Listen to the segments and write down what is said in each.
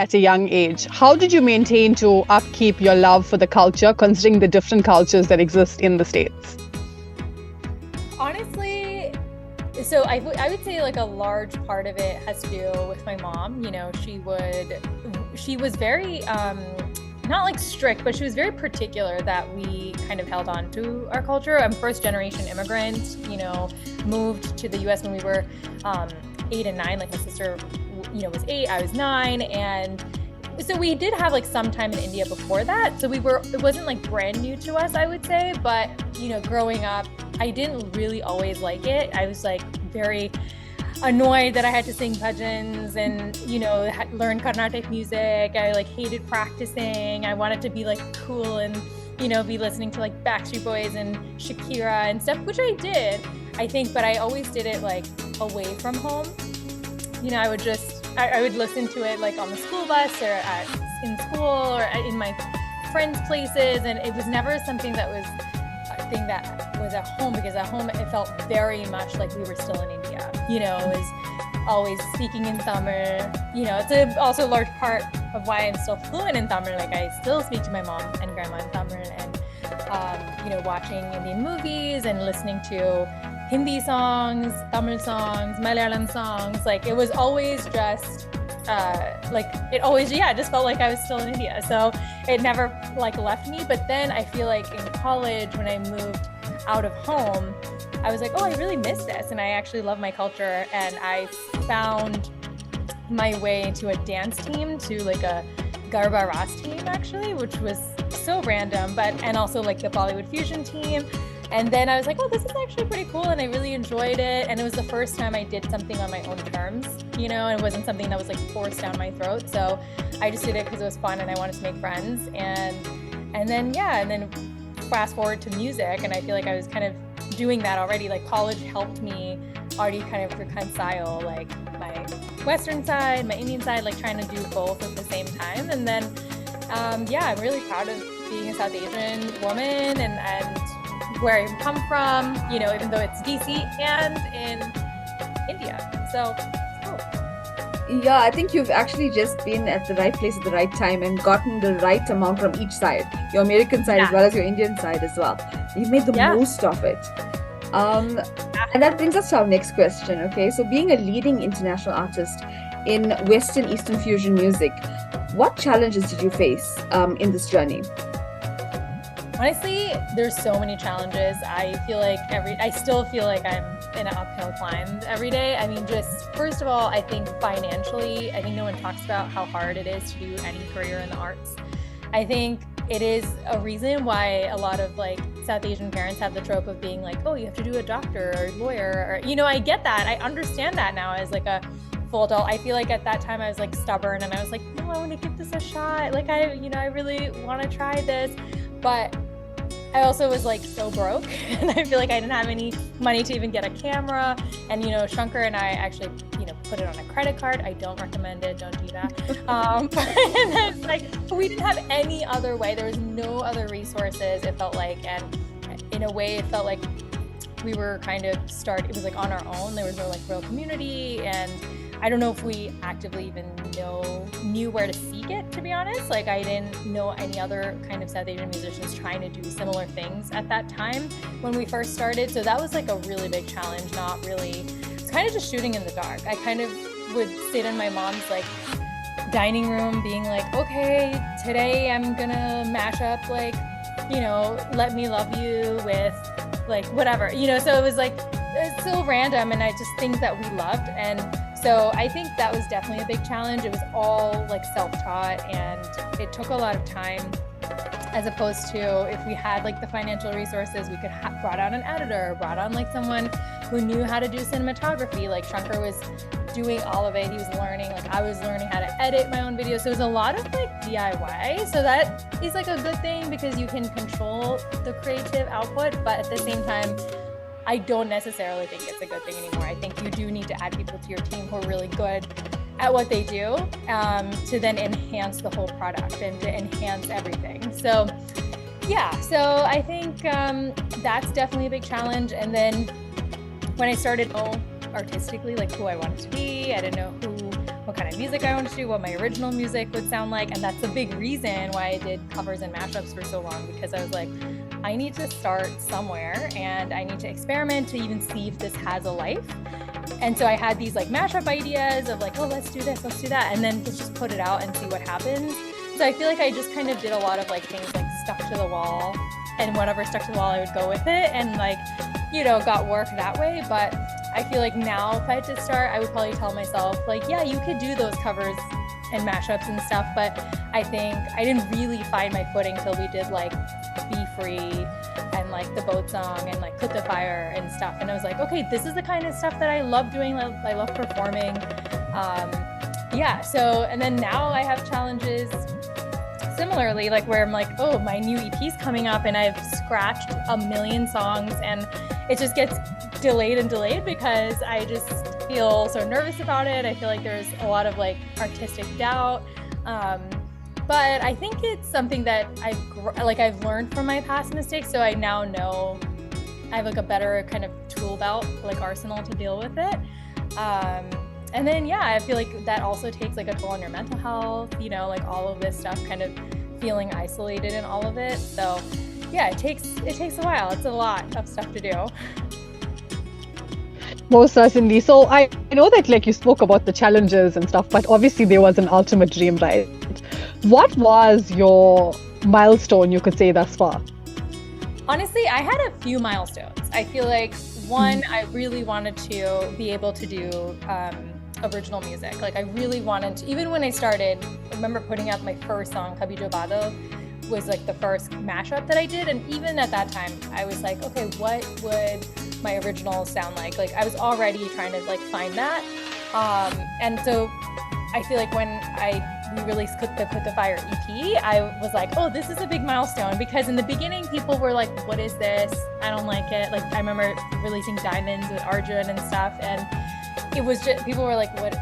at a young age. How did you maintain to upkeep your love for the culture, considering the different cultures that exist in the States? Honestly, so I would say like a large part of it has to do with my mom. She was very, not like strict, but she was very particular that we kind of held on to our culture. I'm first generation immigrant, moved to the US when we were 8 and 9, like my sister, was 8, I was 9. And so we did have like some time in India before that. So it wasn't like brand new to us, I would say. But, growing up, I didn't really always like it. I was like very annoyed that I had to sing bhajans and, learn Carnatic music. I like hated practicing. I wanted to be like cool and, be listening to like Backstreet Boys and Shakira and stuff, which I did, I think, but I always did it like away from home. I would listen to it like on the school bus or in school or in my friends' places. And it was never something that was a thing that was at home, because at home it felt very much like we were still in India. It was always speaking in Tamil. It's also a large part of why I'm still fluent in Tamil. Like I still speak to my mom and grandma in Tamil, and watching Indian movies and listening to Hindi songs, Tamil songs, Malayalam songs. Like it was always just it just felt like I was still in India. So it never like left me. But then I feel like in college, when I moved out of home, I was like, oh, I really miss this. And I actually love my culture. And I found my way into a dance team, to like a Garba Ras team actually, which was so random, and also like the Bollywood fusion team. And then I was like, oh, this is actually pretty cool. And I really enjoyed it. And it was the first time I did something on my own terms, and it wasn't something that was like forced down my throat. So I just did it because it was fun and I wanted to make friends. And then fast forward to music. And I feel like I was kind of doing that already. Like college helped me already kind of reconcile like my Western side, my Indian side, like trying to do both at the same time. And then, I'm really proud of being a South Asian woman and where I come from, even though it's DC and in India. So, cool. Yeah, I think you've actually just been at the right place at the right time and gotten the right amount from each side, your American side as well as your Indian side as well. You've made the most of it. And that brings us to our next question, okay? So being a leading international artist in Western Eastern fusion music, what challenges did you face in this journey? Honestly, there's so many challenges. I still feel like I'm in an uphill climb every day. I mean, just first of all, I think financially, no one talks about how hard it is to do any career in the arts. I think it is a reason why a lot of like South Asian parents have the trope of being like, oh, you have to do a doctor or lawyer, or, I get that. I understand that now as like a full adult. I feel like at that time I was like stubborn and I was like, no, I want to give this a shot. Like I really want to try this. But I also was like so broke and I feel like I didn't have any money to even get a camera. And, Shankar and I actually, put it on a credit card. I don't recommend it. Don't do that. And it's like, we didn't have any other way. There was no other resources, it felt like. And in a way, it felt like we were kind of it was like on our own. There was no like real community. And I don't know if we actively even knew where to seek it, to be honest. Like I didn't know any other kind of South Asian musicians trying to do similar things at that time when we first started. So that was like a really big challenge. It's kind of just shooting in the dark. I kind of would sit in my mom's like dining room being like, okay, today I'm gonna mash up like, Let Me Love You with like whatever, so it was like, it's so random and just things that we loved. And so I think that was definitely a big challenge. It was all like self-taught and it took a lot of time, as opposed to if we had like the financial resources, we could brought on an editor, brought on like someone who knew how to do cinematography. Like Shankar was doing all of it. He was learning, like I was learning how to edit my own videos. So it was a lot of like DIY. So that is like a good thing because you can control the creative output, but at the same time, I don't necessarily think it's a good thing anymore. I think you do need to add people to your team who are really good at what they do to then enhance the whole product and to enhance everything. So I think that's definitely a big challenge. And then when I started artistically, like who I wanted to be, I didn't know who what kind of music I wanted to do, what my original music would sound like. And that's a big reason why I did covers and mashups for so long, because I was like, I need to start somewhere and I need to experiment to even see if this has a life. And so I had these like mashup ideas of like, oh, let's do this, let's do that. And then just put it out and see what happens. So I feel like I just kind of did a lot of like things like stuck to the wall, and whatever stuck to the wall, I would go with it and like, got work that way. But I feel like now if I had to start, I would probably tell myself like, yeah, you could do those covers and mashups and stuff. But I think I didn't really find my footing till we did like Be Free and like the boat song and like Put the Fire and stuff. And I was like, okay, this is the kind of stuff that I love doing. I love performing. So, and then now I have challenges similarly, like where I'm like, oh, my new EP's coming up and I've scratched a million songs and it just gets delayed because I just feel so nervous about it. I feel like there's a lot of like artistic doubt. But I think it's something that I've learned from my past mistakes. So I now know I have like a better kind of tool belt, like arsenal to deal with it. And then, I feel like that also takes like a toll on your mental health, like all of this stuff, kind of feeling isolated in all of it. So it takes a while. It's a lot of stuff to do. Most certainly. So I know that like you spoke about the challenges and stuff, but obviously there was an ultimate dream, right? What was your milestone, you could say, thus far? Honestly, I had a few milestones. I feel like one, I really wanted to be able to do original music. Like I really wanted to, even when I started, I remember putting out my first song, Kabhi Jo Bado, was like the first mashup that I did. And even at that time, I was like, okay, what would my original sound like? Like I was already trying to like find that. And so I feel like when we released Put the Fire EP, I was like, oh, this is a big milestone, because in the beginning people were like, what is this? I don't like it. Like I remember releasing Diamonds with Arjun and stuff, and it was just, people were like, what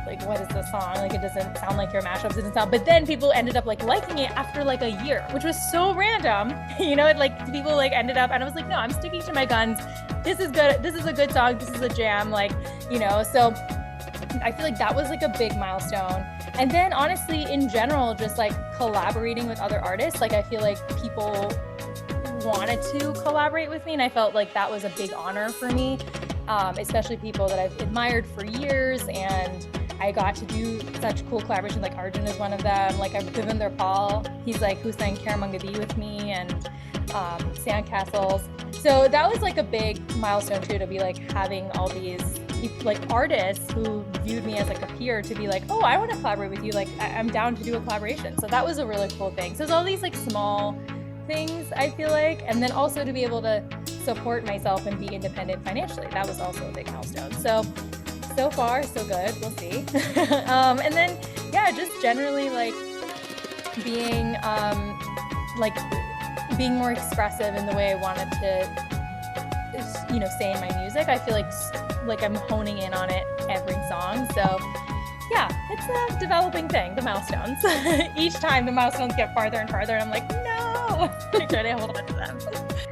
is the song? Like it doesn't sound like your mashups, it doesn't sound. But then people ended up like liking it after like a year, which was so random. Like people like ended up, and I was like, no, I'm sticking to my guns. This is good. This is a good song. This is a jam. Like, so I feel like that was like a big milestone. And then honestly, in general, just like collaborating with other artists, like I feel like people wanted to collaborate with me, and I felt like that was a big honor for me, especially people that I've admired for years. And I got to do such cool collaborations, like Arjun is one of them, like Devinder Paul, he's like who sang Karamangadi with me, and Sandcastles. So that was like a big milestone too, to be like having all these like artists who viewed me as like a peer to be like, oh, I want to collaborate with you, like I'm down to do a collaboration. So that was a really cool thing. So there's all these like small things, I feel like, and then also to be able to support myself and be independent financially, that was also a big milestone. So far so good, we'll see. And then just generally like being being more expressive in the way I wanted to say in my music. I feel like I'm honing in on it every song. So it's a developing thing, the milestones. Each time the milestones get farther and farther, and I'm like, no, I try to hold on to them.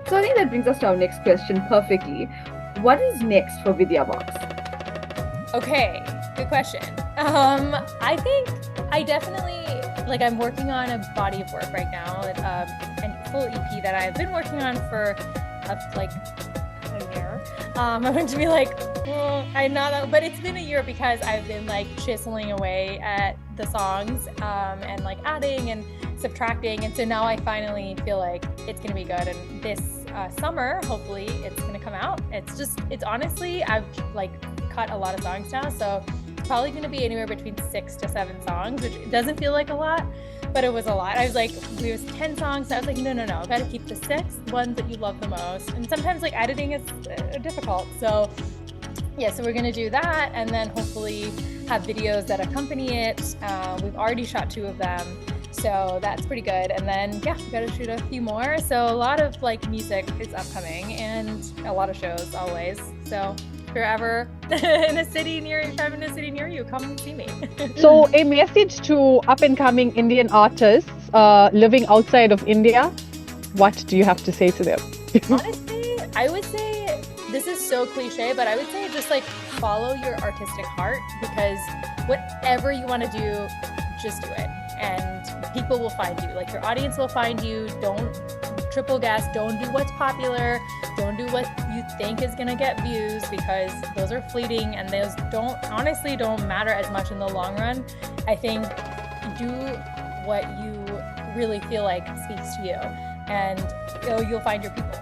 So I think that brings us to our next question perfectly. What is next for Vidya Vox? Okay, good question. I think I definitely, like I'm working on a body of work right now, a full EP that I've been working on for like a year. I'm going to be like, I'm not, but it's been a year because I've been like chiseling away at the songs and like adding and subtracting. And so now I finally feel like it's going to be good. And this summer, hopefully it's going to come out. It's honestly, I've like cut a lot of songs now. So it's probably going to be anywhere between 6 to 7 songs, which doesn't feel like a lot, but it was a lot. I was like, it was 10 songs. So I was like, no, I've got to keep the 6 ones that you love the most. And sometimes like editing is difficult. So so we're going to do that, and then hopefully have videos that accompany it. We've already shot 2 of them, so that's pretty good. And then we've got to shoot a few more. So a lot of like music is upcoming, and a lot of shows always. So if you're ever in a city near you, come and see me. So a message to up and coming Indian artists living outside of India, what do you have to say to them? Honestly, I would say this is so cliche, but I would say just like follow your artistic heart, because whatever you want to do, just do it. And people will find you. Like your audience will find you. Don't triple guess. Don't do what's popular. Don't do what you think is going to get views, because those are fleeting and those don't matter as much in the long run. I think do what you really feel like speaks to you, and you'll find your people.